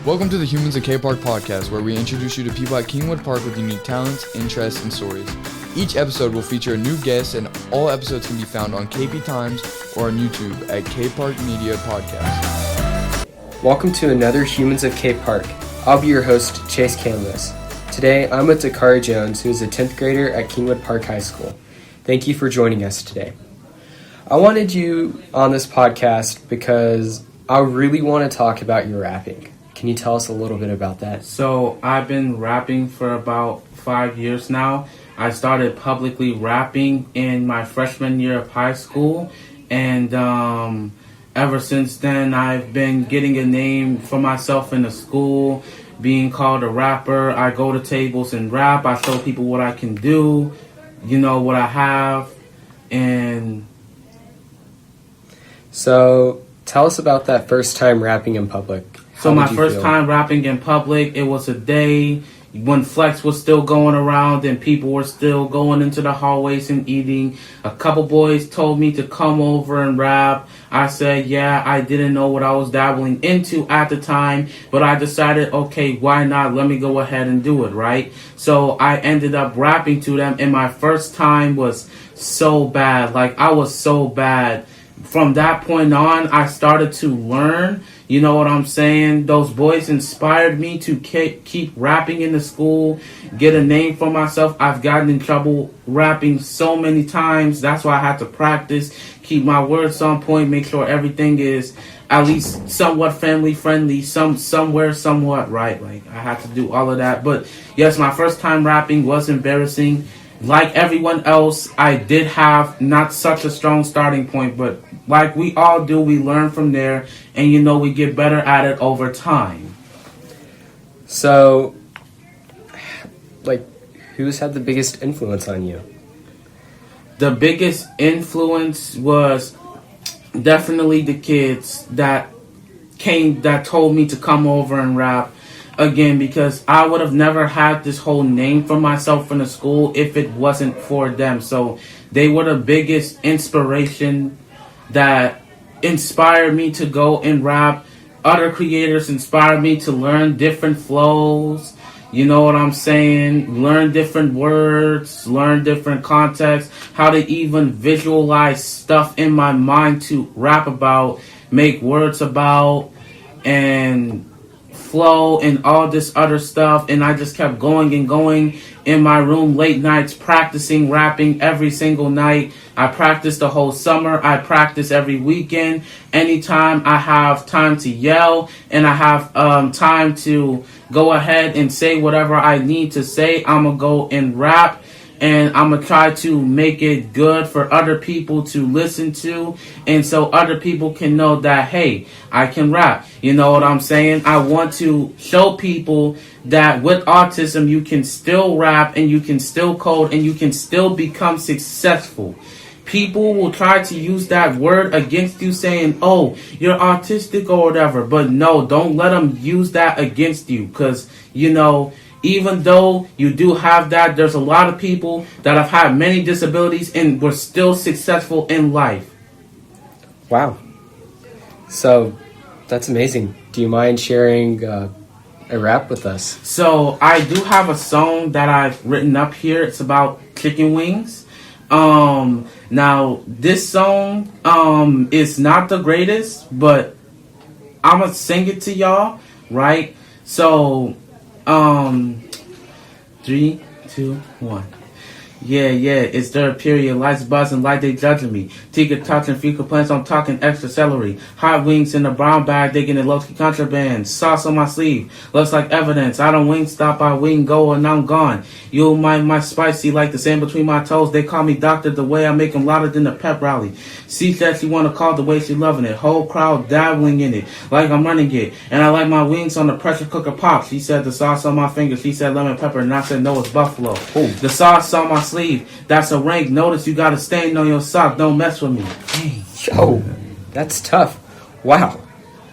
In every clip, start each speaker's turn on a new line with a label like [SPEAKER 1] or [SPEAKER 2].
[SPEAKER 1] Welcome to the Humans at KPARK podcast, where we introduce you to people at Kingwood Park with unique talents, interests, and stories. Each episode will feature a new guest, and all episodes can be found on KP Times or on YouTube at KPARK Media Podcast.
[SPEAKER 2] Welcome to another Humans of KPARK. I'll be your host, Chase Canlas. Today, I'm with Dicarie Jones, who is a 10th grader at Kingwood Park High School. Thank you for joining us today. I wanted you on this podcast because I really want to talk about your rapping. Can you tell us a little bit about that?
[SPEAKER 3] So I've been rapping for about 5 years now. I started publicly rapping in my freshman year of high school, and ever since then I've been getting a name for myself in the school, being called a rapper. I go to tables and rap. I show people what I can do, what I have. And
[SPEAKER 2] so tell us about that first time rapping in public.
[SPEAKER 3] So my first time rapping in public, it was a day when Flex was still going around and people were still going into the hallways and eating. A couple boys told me to come over and rap. I said, yeah, I didn't know what I was dabbling into at the time, but I decided, okay, why not? Let me go ahead and do it, right? So I ended up rapping to them, and my first time was so bad. Like, I was so bad. From that point on, I started to learn. You know what I'm saying? Those boys inspired me to keep rapping in the school, get a name for myself. I've gotten in trouble rapping so many times. That's why I had to practice, keep my words on point, make sure everything is at least somewhat family friendly, somewhat right. Like, I had to do all of that. But yes, my first time rapping was embarrassing. Like everyone else, I did have not such a strong starting point, but like we all do, we learn from there, and we get better at it over time.
[SPEAKER 2] So, who's had the biggest influence on you?
[SPEAKER 3] The biggest influence was definitely the kids that told me to come over and rap. Again, because I would have never had this whole name for myself in the school if it wasn't for them. So they were the biggest inspiration that inspired me to go and rap. Other creators inspired me to learn different flows. You know what I'm saying? Learn different words, learn different contexts, how to even visualize stuff in my mind to rap about, make words about, and flow and all this other stuff. And I just kept going and going in my room late nights, practicing rapping every single night. I practiced the whole summer. I practice every weekend. Anytime I have time to yell and I have time to go ahead and say whatever I need to say, I'm going to go and rap. And I'm going to try to make it good for other people to listen to. And so other people can know that, hey, I can rap. You know what I'm saying? I want to show people that with autism, you can still rap and you can still code and you can still become successful. People will try to use that word against you saying, oh, you're autistic or whatever. But no, don't let them use that against you. Because, even though you do have that, there's a lot of people that have had many disabilities and were still successful in life.
[SPEAKER 2] Wow. So, that's amazing. Do you mind sharing a rap with us?
[SPEAKER 3] So, I do have a song that I've written up here. It's about chicken wings. Now, this song is not the greatest, but I'm going to sing it to y'all, right? So, 3, 2, 1. Yeah, it's their period. Lights buzzing like they judging me. Tika touching fecal plants, I'm talking extra celery. Hot wings in the brown bag, digging in low-key contraband. Sauce on my sleeve, looks like evidence. I don't wing stop, I wing go and I'm gone. You'll mind my spicy like the sand between my toes. They call me doctor the way I make them louder than the pep rally. She said she wanna call the way she loving it. Whole crowd dabbling in it, like I'm running it. And I like my wings on the pressure cooker pop. She said the sauce on my finger, she said lemon pepper, and I said no, it's buffalo. Ooh. The sauce on my sleeve, that's a rank. Notice you got a stain on your sock, don't mess with me.
[SPEAKER 2] Dang. Yo, that's tough. Wow.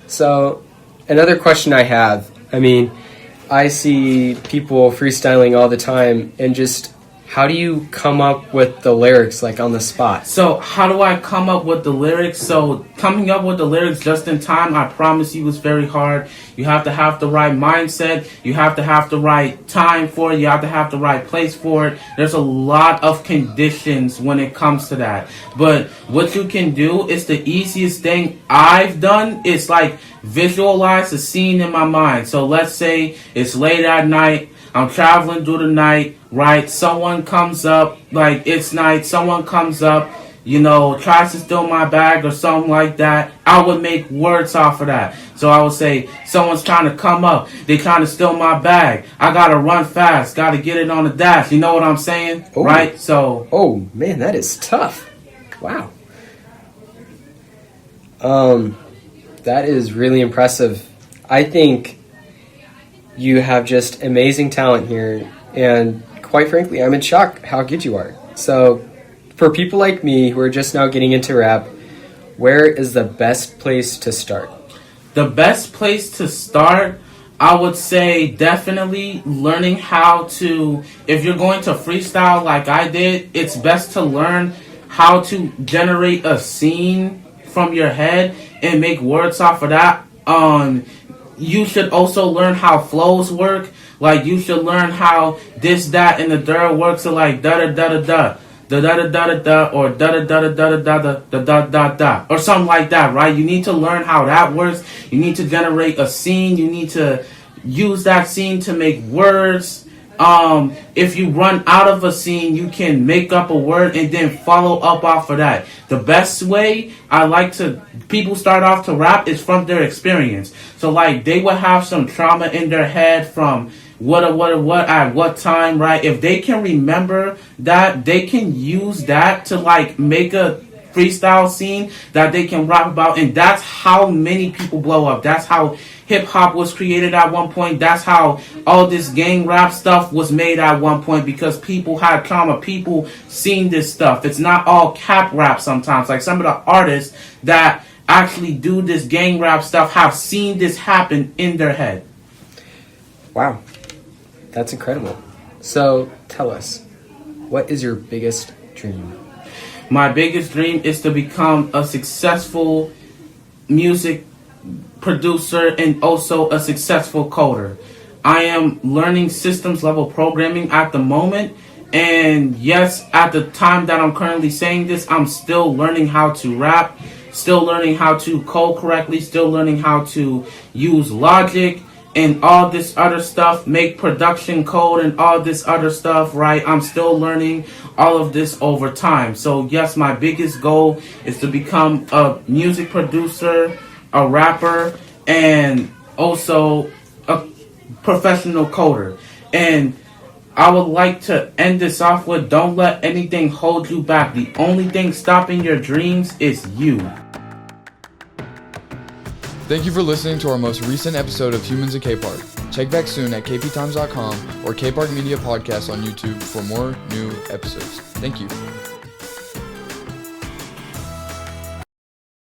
[SPEAKER 2] So, another question I have, I see people freestyling all the time, and just how do you come up with the lyrics like on the spot?
[SPEAKER 3] So how do I come up with the lyrics? So coming up with the lyrics just in time, I promise you, is very hard. You have to have the right mindset. You have to have the right time for it. You have to have the right place for it. There's a lot of conditions when it comes to that. But what you can do is the easiest thing I've done is like visualize a scene in my mind. So let's say it's late at night. I'm traveling through the night, right? Someone comes up, like it's night, someone comes up, tries to steal my bag or something like that. I would make words off of that. So I would say, someone's trying to come up, they trying to steal my bag. I gotta run fast, gotta get it on the dash. You know what I'm saying?
[SPEAKER 2] Oh.
[SPEAKER 3] Right? So.
[SPEAKER 2] Oh, man, that is tough. Wow. That is really impressive. I think you have just amazing talent here, and quite frankly, I'm in shock how good you are. So, for people like me who are just now getting into rap, where is the best place to start?
[SPEAKER 3] The best place to start, I would say definitely learning how to, if you're going to freestyle like I did, it's best to learn how to generate a scene from your head and make words off of that. You should also learn how flows work. Like, you should learn how this, that, and the third works. So like da-da-da-da-da, da-da-da-da-da, or da-da-da-da-da-da-da-da-da-da, or something like that, right? You need to learn how that works. You need to generate a scene. You need to use that scene to make words. If you run out of a scene, you can make up a word and then follow up off of that. The best way people start off to rap is from their experience. So like, they would have some trauma in their head from what at what time, right? If they can remember that, they can use that to like make a freestyle scene that they can rap about. And that's how many people blow up. That's how hip hop was created at one point. That's how all this gang rap stuff was made at one point, because people had trauma. People seen this stuff. It's not all cap rap sometimes. Like, some of the artists that actually do this gang rap stuff have seen this happen in their head.
[SPEAKER 2] Wow. That's incredible. So, tell us, what is your biggest dream?
[SPEAKER 3] My biggest dream is to become a successful music producer and also a successful coder. I am learning systems level programming at the moment, and yes, at the time that I'm currently saying this, I'm still learning how to rap, still learning how to code correctly, still learning how to use Logic and all this other stuff, make production code and all this other stuff, right? I'm still learning all of this over time. So yes, my biggest goal is to become a music producer, a rapper, and also a professional coder. And I would like to end this off with, don't let anything hold you back. The only thing stopping your dreams is you.
[SPEAKER 1] Thank you for listening to our most recent episode of Humans at KPARK. Check back soon at kptimes.com or KPARK Media Podcast on YouTube for more new episodes. Thank you.